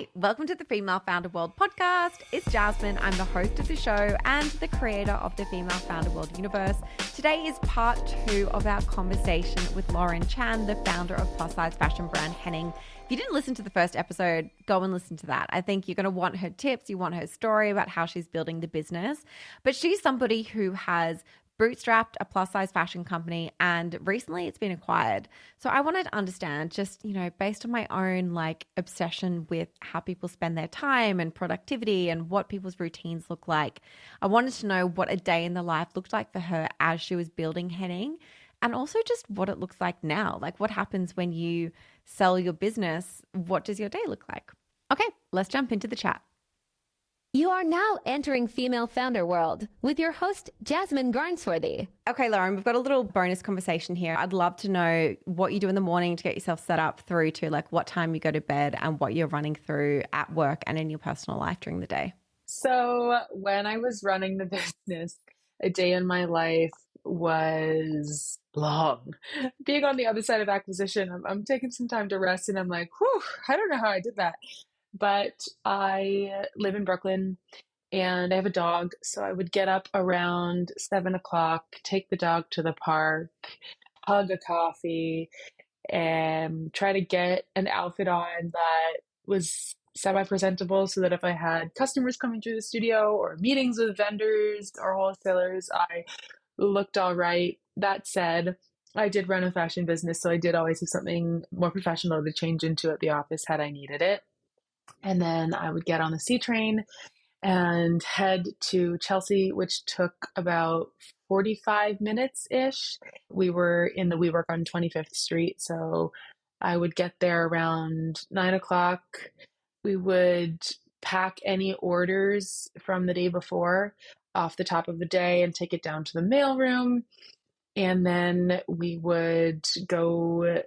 Hey, welcome to the Female Founder World podcast. It's Jasmine. I'm the host of the show and the creator of the Female Founder World universe. Today is part 2 of our conversation with Lauren Chan, the founder of plus-size fashion brand Henning. If you didn't listen to the first episode, go and listen to that. I think you're going to want her tips. You want her story about how she's building the business. But she's somebody who has bootstrapped a plus-size fashion company, and recently it's been acquired. So I wanted to understand, just, based on my own obsession with how people spend their time and productivity and what people's routines look like. I wanted to know what a day in the life looked like for her as she was building Henning, and also just what it looks like now. Like, what happens when you sell your business? What does your day look like? Okay, let's jump into the chat. You are now entering Female Founder World with your host, Jasmine Garnsworthy. Okay, Lauren, we've got a little bonus conversation here. I'd love to know what you do in the morning to get yourself set up through to what time you go to bed and what you're running through at work and in your personal life during the day. So when I was running the business, a day in my life was long. Being on the other side of acquisition, I'm taking some time to rest, and I'm like, whew, I don't know how I did that. But I live in Brooklyn and I have a dog. So I would get up around 7 o'clock, take the dog to the park, hug a coffee, and try to get an outfit on that was semi-presentable so that if I had customers coming through the studio or meetings with vendors or wholesalers, I looked all right. That said, I did run a fashion business, so I did always have something more professional to change into at the office had I needed it. And then I would get on the C train and head to Chelsea, which took about 45 minutes-ish. We were in the WeWork on 25th Street, so I would get there around 9 o'clock. We would pack any orders from the day before off the top of the day and take it down to the mailroom. And then we would go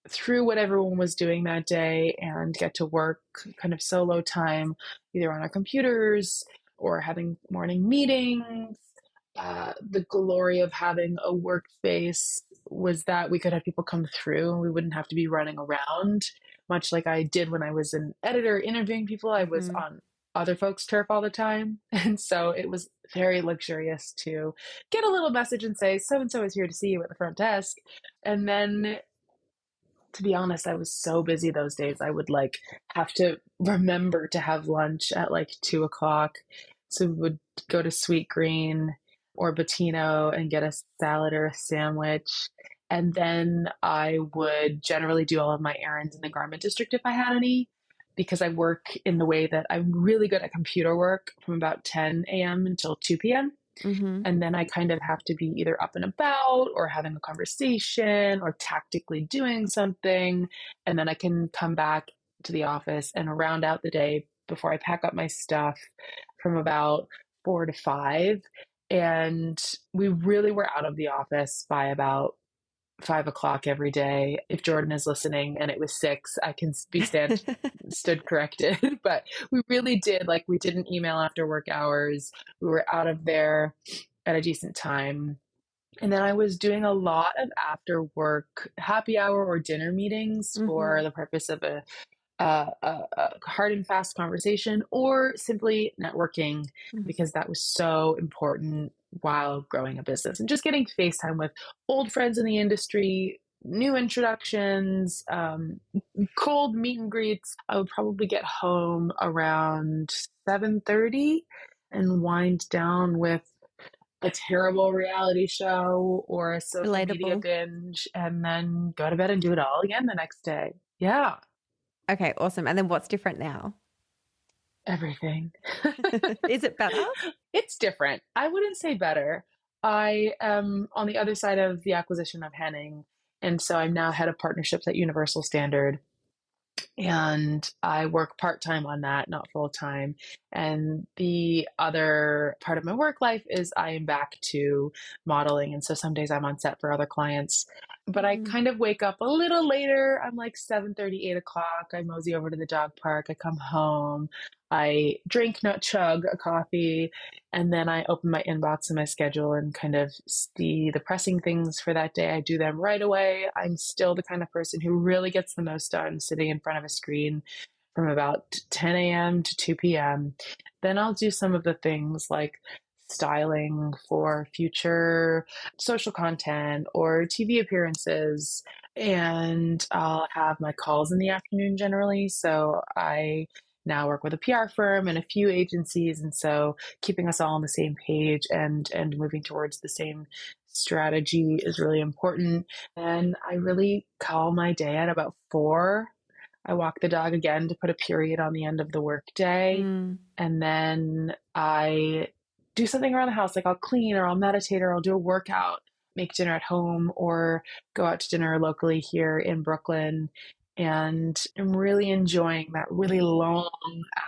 through what everyone was doing that day and get to work kind of solo time, either on our computers or having morning meetings. The glory of having a workspace was that we could have people come through and we wouldn't have to be running around, much like I did when I was an editor interviewing people. I was on other folks' turf all the time. And so it was very luxurious to get a little message and say, so-and-so is here to see you at the front desk. And then, to be honest, I was so busy those days. I would have to remember to have lunch at 2 o'clock. So we would go to Sweet Green or Bettino and get a salad or a sandwich. And then I would generally do all of my errands in the garment district if I had any, because I work in the way that I'm really good at computer work from about 10 a.m. until 2 p.m. Mm-hmm. And then I kind of have to be either up and about or having a conversation or tactically doing something. And then I can come back to the office and round out the day before I pack up my stuff from about 4 to 5. And we really were out of the office by about 5 o'clock every day. If Jordan is listening and it was 6, I can be stood corrected. But we really did, we didn't email after work hours. We were out of there at a decent time. And then I was doing a lot of after work happy hour or dinner meetings for the purpose of a hard and fast conversation or simply networking, because that was so important while growing a business, and just getting FaceTime with old friends in the industry, new introductions, cold meet and greets. I would probably get home around 7:30 and wind down with a terrible reality show or a social media binge, and then go to bed and do it all again the next day. Yeah. Okay, awesome. And then what's different now? Everything. Is it better? It's different. I wouldn't say better. I am on the other side of the acquisition of Henning. And so I'm now head of partnerships at Universal Standard. And I work part-time on that, not full-time. And the other part of my work life is I am back to modeling. And so some days I'm on set for other clients, but I kind of wake up a little later. I'm 7:30, 8 o'clock. I mosey over to the dog park. I come home. I drink, not chug, a coffee, and then I open my inbox and my schedule and kind of see the pressing things for that day. I do them right away. I'm still the kind of person who really gets the most done sitting in front of a screen from about 10 a.m. to 2 p.m. Then I'll do some of the things like styling for future social content or TV appearances. And I'll have my calls in the afternoon generally. So I now work with a PR firm and a few agencies. And so keeping us all on the same page and moving towards the same strategy is really important. And I really call my day at about 4. I walk the dog again to put a period on the end of the workday. And then I do something around the house, like I'll clean or I'll meditate or I'll do a workout, make dinner at home or go out to dinner locally here in Brooklyn. And I'm really enjoying that really long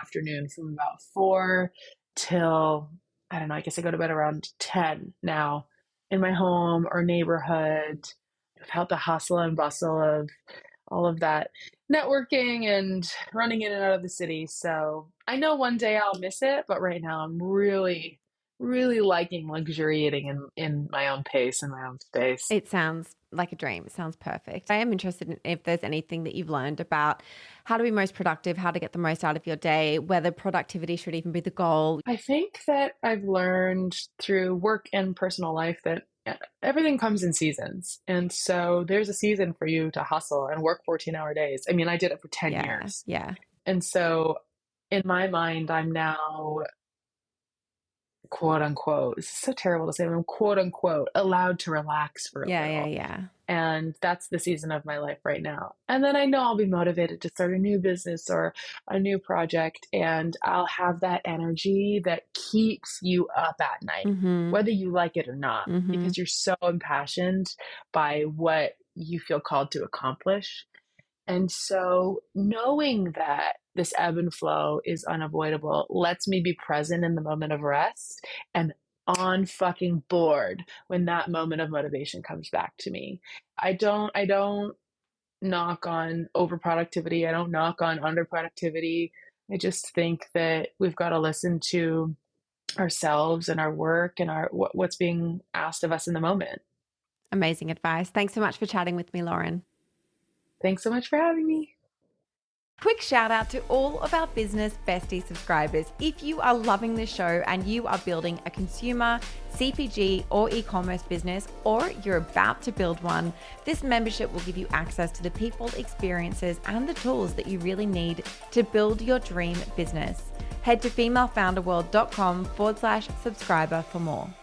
afternoon from about 4 till, I don't know, I guess I go to bed around 10 now in my home or neighborhood without the hustle and bustle of all of that networking and running in and out of the city. So I know one day I'll miss it, but right now I'm really, really liking luxuriating in my own pace and my own space. It sounds like a dream. It sounds perfect. I am interested in if there's anything that you've learned about how to be most productive, how to get the most out of your day, whether productivity should even be the goal. I think that I've learned through work and personal life that everything comes in seasons. And so there's a season for you to hustle and work 14-hour days. I mean, I did it for 10 years. Yeah. And so in my mind, I'm now quote unquote, this is so terrible to say, I'm quote unquote allowed to relax for a little. Yeah. And that's the season of my life right now. And then I know I'll be motivated to start a new business or a new project, and I'll have that energy that keeps you up at night, whether you like it or not, because you're so impassioned by what you feel called to accomplish. And so knowing that this ebb and flow is unavoidable lets me be present in the moment of rest and on fucking board when that moment of motivation comes back to me. I don't knock on overproductivity. I don't knock on underproductivity. I just think that we've got to listen to ourselves and our work and what's being asked of us in the moment. Amazing advice. Thanks so much for chatting with me, Lauren. Thanks so much for having me. Quick shout out to all of our Business Bestie subscribers. If you are loving this show and you are building a consumer, CPG, or e-commerce business, or you're about to build one, this membership will give you access to the people, experiences, and the tools that you really need to build your dream business. Head to femalefounderworld.com/subscriber for more.